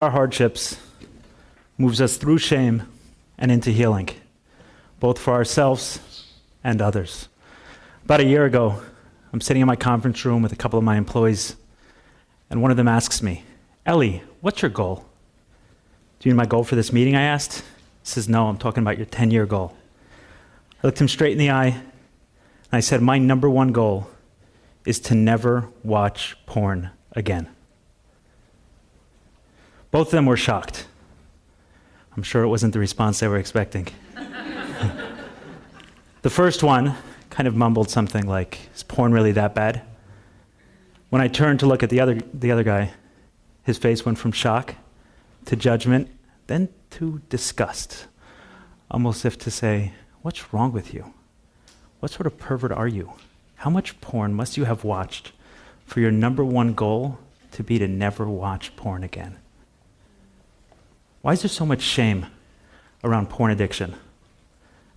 Our hardships moves us through shame and into healing, both for ourselves and others. About a year ago, I'm sitting in my conference room with a couple of my employees, and one of them asks me, "Ellie, what's your goal?" "Do you mean my goal for this meeting?" I asked. He says, "No, I'm talking about your 10-year goal." I looked him straight in the eye, and I said, "My number one goal is to never watch porn again." Both of them were shocked. I'm sure it wasn't the response they were expecting. The first one kind of mumbled something like, "Is porn really that bad?" When I turned to look at the other guy, his face went from shock to judgment, then to disgust, almost as if to say, "What's wrong with you? What sort of pervert are you? How much porn must you have watched for your number one goal to be to never watch porn again?" Why is there so much shame around porn addiction? I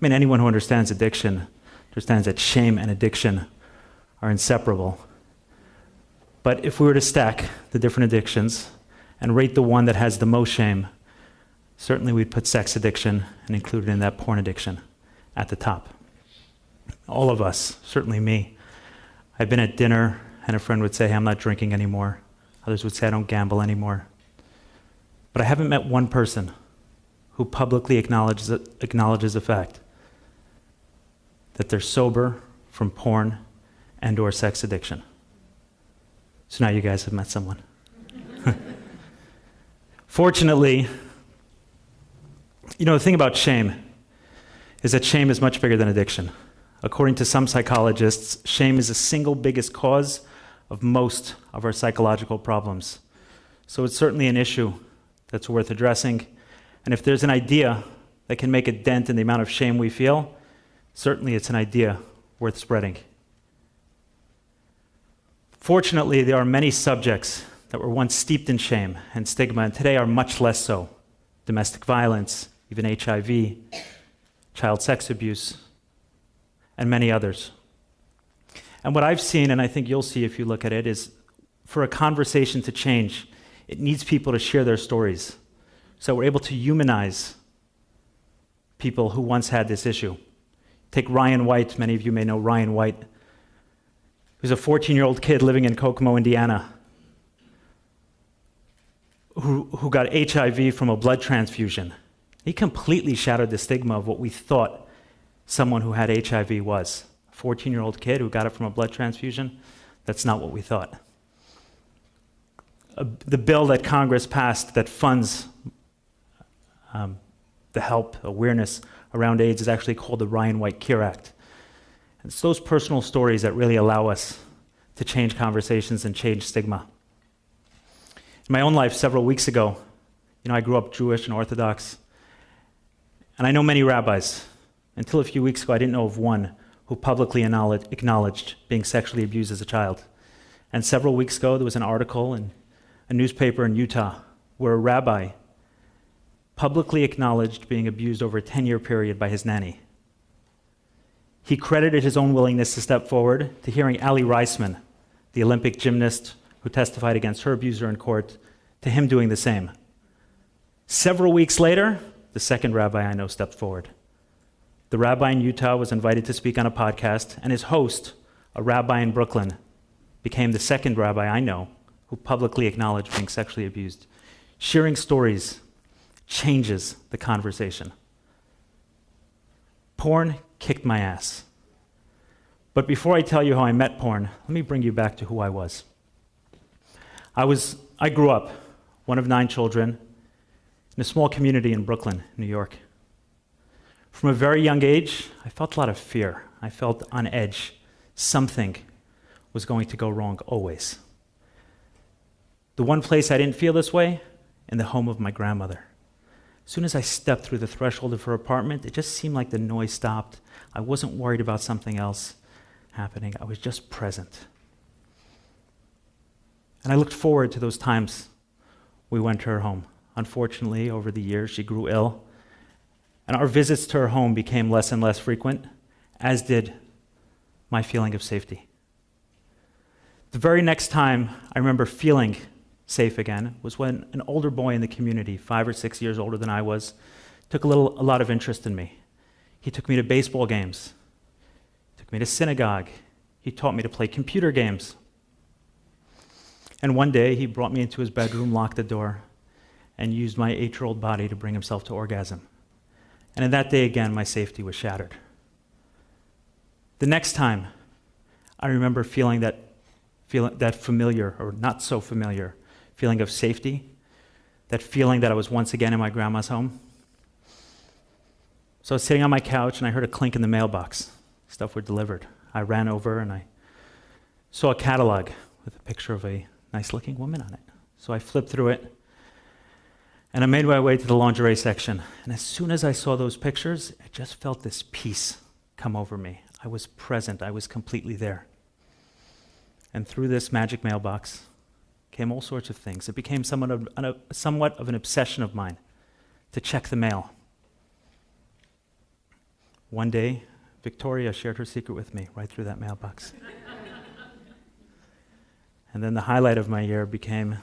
mean, anyone who understands addiction understands that shame and addiction are inseparable. But if we were to stack the different addictions and rate the one that has the most shame, certainly we'd put sex addiction and include it in that porn addiction at the top. All of us, certainly me. I've been at dinner and a friend would say, "Hey, I'm not drinking anymore." Others would say, "I don't gamble anymore." But I haven't met one person who publicly acknowledges the fact that they're sober from porn and or sex addiction. So now you guys have met someone. Fortunately, the thing about shame is that shame is much bigger than addiction. According to some psychologists, shame is the single biggest cause of most of our psychological problems. So it's certainly an issue that's worth addressing. And if there's an idea that can make a dent in the amount of shame we feel, certainly it's an idea worth spreading. Fortunately, there are many subjects that were once steeped in shame and stigma, and today are much less so. Domestic violence, even HIV, child sex abuse, and many others. And what I've seen, and I think you'll see if you look at it, is for a conversation to change, it needs people to share their stories. So we're able to humanize people who once had this issue. Take Ryan White, many of you may know Ryan White. He was a 14-year-old kid living in Kokomo, Indiana, who got HIV from a blood transfusion. He completely shattered the stigma of what we thought someone who had HIV was. A 14-year-old kid who got it from a blood transfusion, that's not what we thought. The bill that Congress passed that funds the help, awareness around AIDS is actually called the Ryan White Care Act. And it's those personal stories that really allow us to change conversations and change stigma. In my own life, several weeks ago, I grew up Jewish and Orthodox, and I know many rabbis. Until a few weeks ago, I didn't know of one who publicly acknowledged being sexually abused as a child. And several weeks ago, there was an article in a newspaper in Utah where a rabbi publicly acknowledged being abused over a 10-year period by his nanny. He credited his own willingness to step forward to hearing Ali Reisman, the Olympic gymnast who testified against her abuser in court, to him doing the same. Several weeks later, the second rabbi I know stepped forward. The rabbi in Utah was invited to speak on a podcast, and his host, a rabbi in Brooklyn, became the second rabbi I know who publicly acknowledged being sexually abused. Sharing stories changes the conversation. Porn kicked my ass. But before I tell you how I met porn, let me bring you back to who I was. I grew up, one of 9 children, in a small community in Brooklyn, New York. From a very young age, I felt a lot of fear. I felt on edge. Something was going to go wrong always. The one place I didn't feel this way, in the home of my grandmother. As soon as I stepped through the threshold of her apartment, it just seemed like the noise stopped. I wasn't worried about something else happening. I was just present. And I looked forward to those times we went to her home. Unfortunately, over the years, she grew ill, and our visits to her home became less and less frequent, as did my feeling of safety. The very next time I remember feeling safe again was when an older boy in the community, 5 or 6 years older than I was, took a lot of interest in me. He took me to baseball games, took me to synagogue. He taught me to play computer games. And one day, he brought me into his bedroom, locked the door, and used my 8-year-old body to bring himself to orgasm. And in that day, again, my safety was shattered. The next time, I remember feeling that familiar, or not so familiar, feeling of safety, that feeling that I was once again in my grandma's home. So I was sitting on my couch, and I heard a clink in the mailbox. Stuff were delivered. I ran over, and I saw a catalog with a picture of a nice-looking woman on it. So I flipped through it, and I made my way to the lingerie section. And as soon as I saw those pictures, I just felt this peace come over me. I was present. I was completely there. And through this magic mailbox came all sorts of things. It became somewhat of an obsession of mine to check the mail. One day, Victoria shared her secret with me right through that mailbox. And then the highlight of my year became,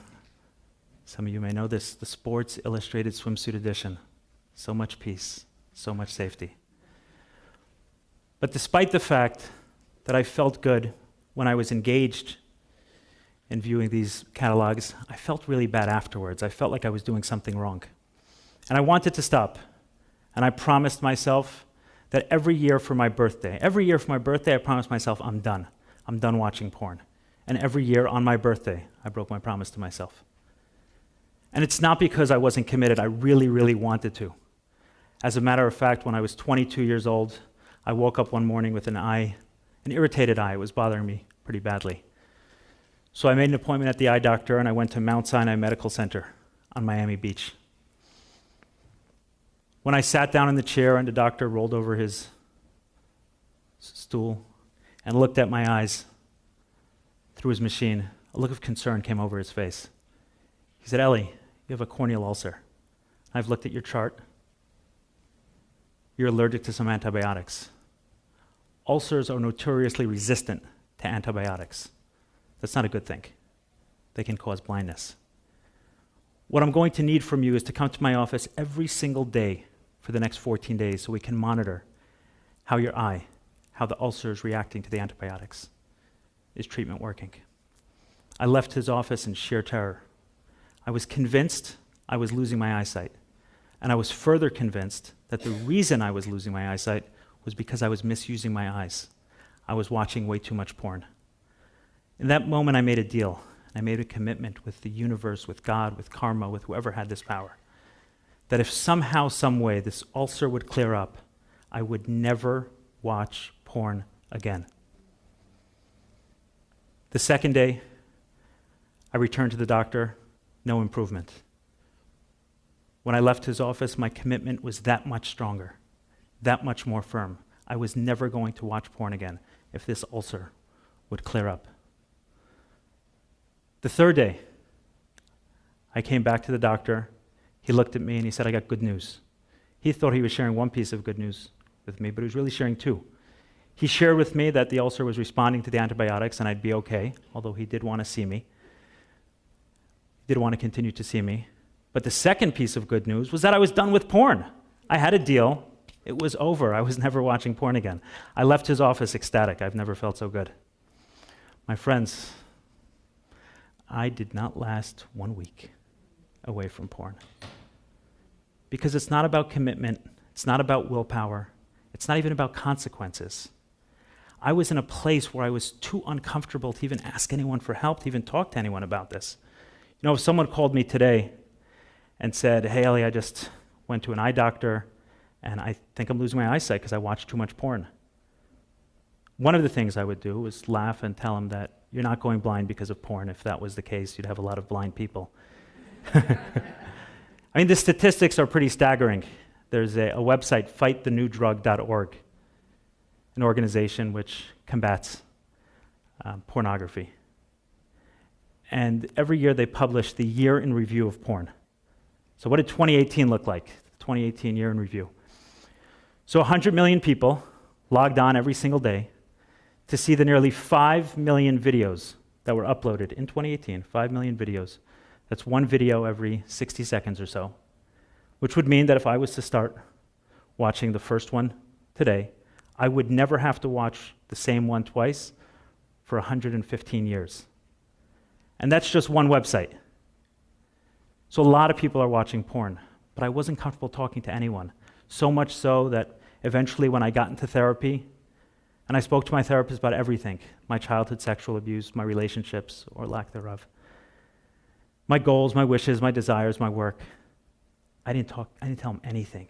some of you may know this, the Sports Illustrated Swimsuit Edition. So much peace, so much safety. But despite the fact that I felt good when I was engaged in viewing these catalogs, I felt really bad afterwards. I felt like I was doing something wrong. And I wanted to stop. And I promised myself that every year for my birthday, I promised myself, I'm done. I'm done watching porn. And every year on my birthday, I broke my promise to myself. And it's not because I wasn't committed. I really, really wanted to. As a matter of fact, when I was 22 years old, I woke up one morning with an irritated eye. It was bothering me pretty badly. So I made an appointment at the eye doctor, and I went to Mount Sinai Medical Center on Miami Beach. When I sat down in the chair and the doctor rolled over his stool and looked at my eyes through his machine, a look of concern came over his face. He said, "Ellie, you have a corneal ulcer. I've looked at your chart. You're allergic to some antibiotics. Ulcers are notoriously resistant to antibiotics. That's not a good thing. They can cause blindness. What I'm going to need from you is to come to my office every single day for the next 14 days so we can monitor how the ulcer is reacting to the antibiotics. Is treatment working?" I left his office in sheer terror. I was convinced I was losing my eyesight. And I was further convinced that the reason I was losing my eyesight was because I was misusing my eyes. I was watching way too much porn. In that moment, I made a deal. I made a commitment with the universe, with God, with karma, with whoever had this power, that if somehow, some way, this ulcer would clear up, I would never watch porn again. The second day, I returned to the doctor, no improvement. When I left his office, my commitment was that much stronger, that much more firm. I was never going to watch porn again if this ulcer would clear up. The third day, I came back to the doctor. He looked at me and he said, "I got good news." He thought he was sharing one piece of good news with me, but he was really sharing two. He shared with me that the ulcer was responding to the antibiotics and I'd be okay, although he did want to see me. He did want to continue to see me. But the second piece of good news was that I was done with porn. I had a deal. It was over. I was never watching porn again. I left his office ecstatic. I've never felt so good. My friends, I did not last 1 week away from porn. Because it's not about commitment. It's not about willpower. It's not even about consequences. I was in a place where I was too uncomfortable to even ask anyone for help, to even talk to anyone about this. You know, if someone called me today and said, "Hey, Ellie, I just went to an eye doctor and I think I'm losing my eyesight because I watch too much porn," one of the things I would do was laugh and tell him that you're not going blind because of porn. If that was the case, you'd have a lot of blind people. I mean, the statistics are pretty staggering. There's a website, fightthenewdrug.org, an organization which combats pornography. And every year they publish the year in review of porn. So what did 2018 look like? 2018 year in review. So 100 million people logged on every single day to see the nearly 5 million videos that were uploaded in 2018, 5 million videos That's one video every 60 seconds or so, which would mean that if I was to start watching the first one today, I would never have to watch the same one twice for 115 years. And that's just one website. So a lot of people are watching porn, but I wasn't comfortable talking to anyone. So much so that eventually when I got into therapy, and I spoke to my therapist about everything, my childhood sexual abuse, my relationships, or lack thereof, my goals, my wishes, my desires, my work, I didn't tell him anything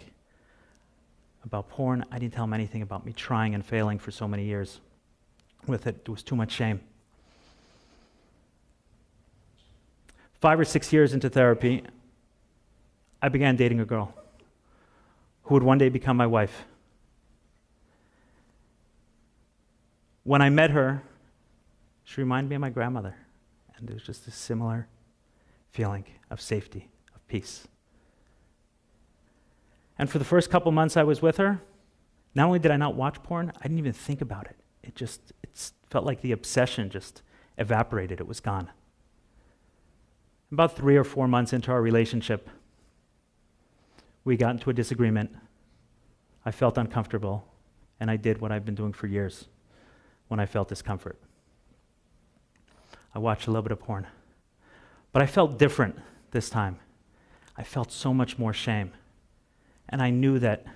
about porn. I didn't tell him anything about me trying and failing for so many years with it. There was too much shame. 5 or 6 years into therapy, I began dating a girl who would one day become my wife. When I met her, she reminded me of my grandmother, and there was just a similar feeling of safety, of peace. And for the first couple months I was with her, not only did I not watch porn, I didn't even think about it. It felt like the obsession just evaporated. It was gone. About 3 or 4 months into our relationship, we got into a disagreement. I felt uncomfortable, and I did what I've been doing for years when I felt discomfort. I watched a little bit of porn. But I felt different this time. I felt so much more shame. And I knew that there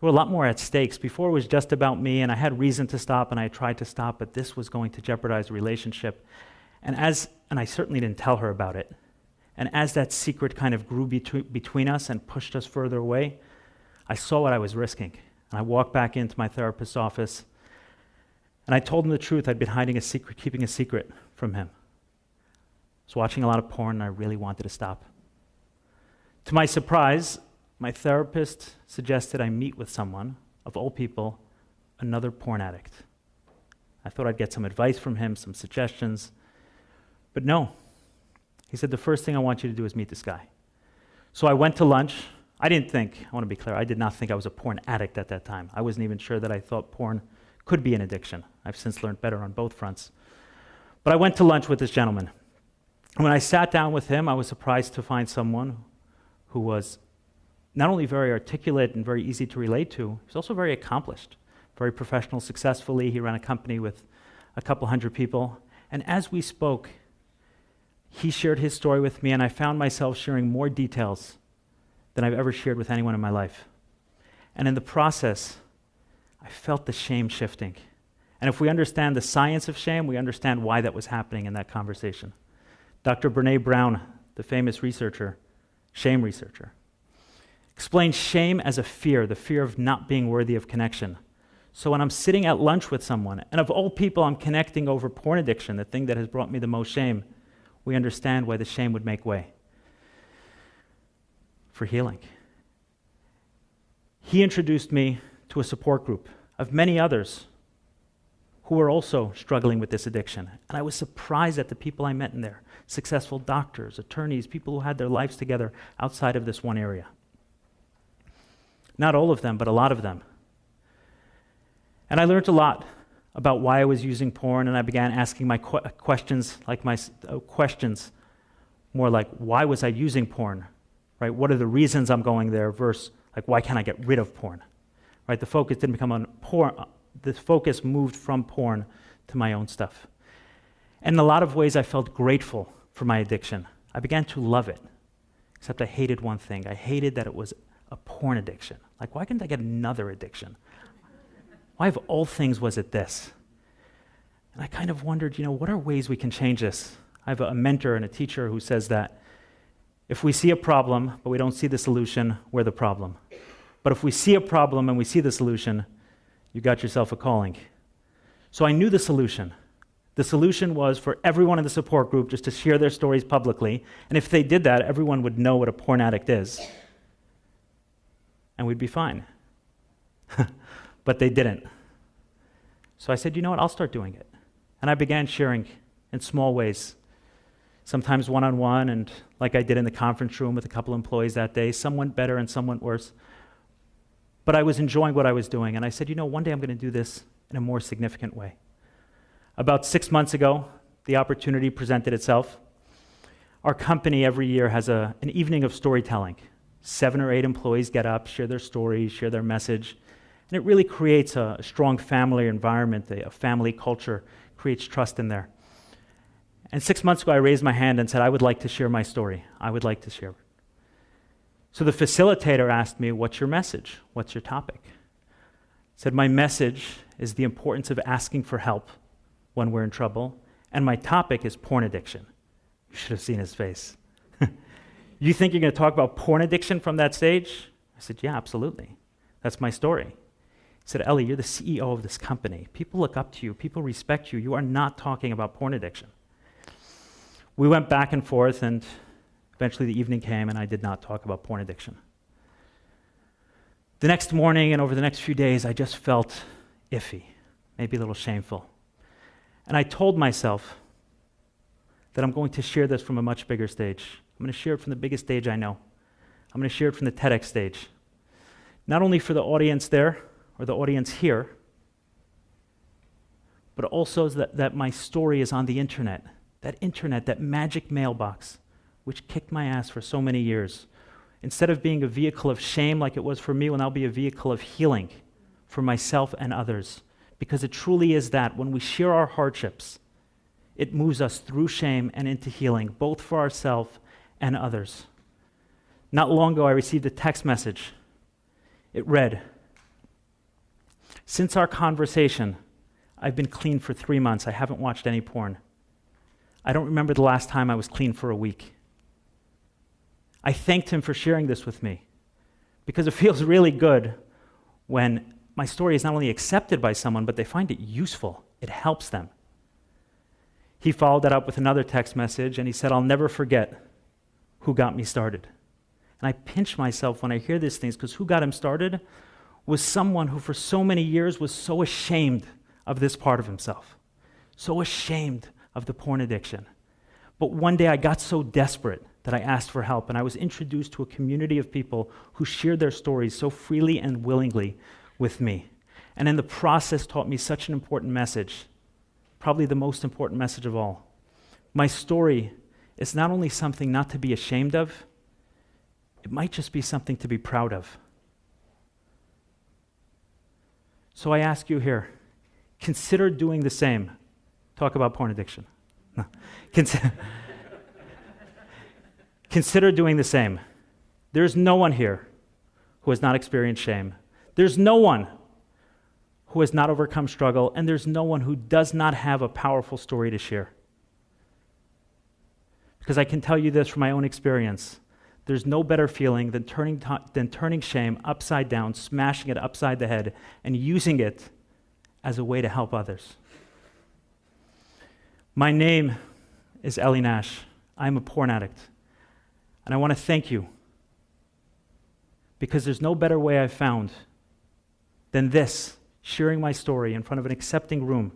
were a lot more at stakes. Before it was just about me, and I had reason to stop, and I tried to stop, but this was going to jeopardize the relationship. And I certainly didn't tell her about it. And as that secret kind of grew between us and pushed us further away, I saw what I was risking. And I walked back into my therapist's office, and I told him the truth. I'd been hiding a secret, keeping a secret from him. I was watching a lot of porn, and I really wanted to stop. To my surprise, my therapist suggested I meet with someone, of all people, another porn addict. I thought I'd get some advice from him, some suggestions, but no. He said, the first thing I want you to do is meet this guy. So I went to lunch. I want to be clear, I did not think I was a porn addict at that time. I wasn't even sure that I thought porn could be an addiction. I've since learned better on both fronts. But I went to lunch with this gentleman. And when I sat down with him, I was surprised to find someone who was not only very articulate and very easy to relate to, he was also very accomplished, very professional, successfully. He ran a company with a couple hundred people. And as we spoke, he shared his story with me, and I found myself sharing more details than I've ever shared with anyone in my life. And in the process, I felt the shame shifting. And if we understand the science of shame, we understand why that was happening in that conversation. Dr. Brené Brown, the famous researcher, shame researcher, explains shame as a fear, the fear of not being worthy of connection. So when I'm sitting at lunch with someone, and of all people I'm connecting over porn addiction, the thing that has brought me the most shame, we understand why the shame would make way for healing. He introduced me to a support group of many others who were also struggling with this addiction. And I was surprised at the people I met in there, successful doctors, attorneys, people who had their lives together outside of this one area. Not all of them, but a lot of them. And I learned a lot about why I was using porn, and I began asking my questions, more like, why was I using porn? Right? What are the reasons I'm going there? Versus, like, why can't I get rid of porn? Right? The focus didn't become on porn. The focus moved from porn to my own stuff. And in a lot of ways, I felt grateful for my addiction. I began to love it, except I hated one thing. I hated that it was a porn addiction. Like, why couldn't I get another addiction? Why of all things was it this? And I kind of wondered, what are ways we can change this? I have a mentor and a teacher who says that if we see a problem, but we don't see the solution, we're the problem. But if we see a problem and we see the solution, you got yourself a calling. So I knew the solution. The solution was for everyone in the support group just to share their stories publicly, and if they did that, everyone would know what a porn addict is, and we'd be fine. But they didn't. So I said, I'll start doing it. And I began sharing in small ways, sometimes one-on-one, and like I did in the conference room with a couple employees that day. Some went better and some went worse. But I was enjoying what I was doing, and I said, one day I'm going to do this in a more significant way. About 6 months ago, the opportunity presented itself. Our company every year has an evening of storytelling. 7 or 8 employees get up, share their stories, share their message, and it really creates a strong family environment, a family culture, creates trust in there. And 6 months ago, I raised my hand and said, I would like to share my story. I would like to share. So the facilitator asked me, what's your message? What's your topic? I said, my message is the importance of asking for help when we're in trouble, and my topic is porn addiction. You should have seen his face. You think you're going to talk about porn addiction from that stage? I said, yeah, absolutely. That's my story. He said, Ellie, you're the CEO of this company. People look up to you. People respect you. You are not talking about porn addiction. We went back and forth, and eventually the evening came, and I did not talk about porn addiction. The next morning and over the next few days, I just felt iffy, maybe a little shameful. And I told myself that I'm going to share this from a much bigger stage. I'm going to share it from the biggest stage I know. I'm going to share it from the TEDx stage. Not only for the audience there, or the audience here, but also that my story is on the internet, that magic mailbox, which kicked my ass for so many years. Instead of being a vehicle of shame like it was for me, will now be a vehicle of healing for myself and others. Because it truly is that. When we share our hardships, it moves us through shame and into healing, both for ourselves and others. Not long ago, I received a text message. It read, since our conversation, I've been clean for 3 months. I haven't watched any porn. I don't remember the last time I was clean for a week. I thanked him for sharing this with me because it feels really good when my story is not only accepted by someone, but they find it useful. It helps them. He followed that up with another text message, and he said, I'll never forget who got me started. And I pinch myself when I hear these things, because who got him started was someone who for so many years was so ashamed of this part of himself, so ashamed of the porn addiction. But one day I got so desperate that I asked for help, and I was introduced to a community of people who shared their stories so freely and willingly with me. And in the process taught me such an important message, probably the most important message of all. My story is not only something not to be ashamed of, it might just be something to be proud of. So I ask you here, consider doing the same. Talk about porn addiction. No. Consider doing the same. There's no one here who has not experienced shame. There's no one who has not overcome struggle, and there's no one who does not have a powerful story to share. Because I can tell you this from my own experience. There's no better feeling than turning shame upside down, smashing it upside the head, and using it as a way to help others. My name is Ellie Nash. I'm a porn addict. And I want to thank you, because there's no better way I've found than this, sharing my story in front of an accepting room,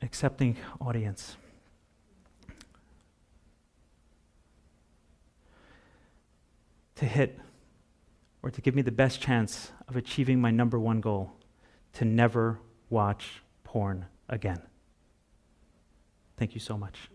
accepting audience. To hit, or to give me the best chance of achieving my number one goal, to never watch porn again. Thank you so much.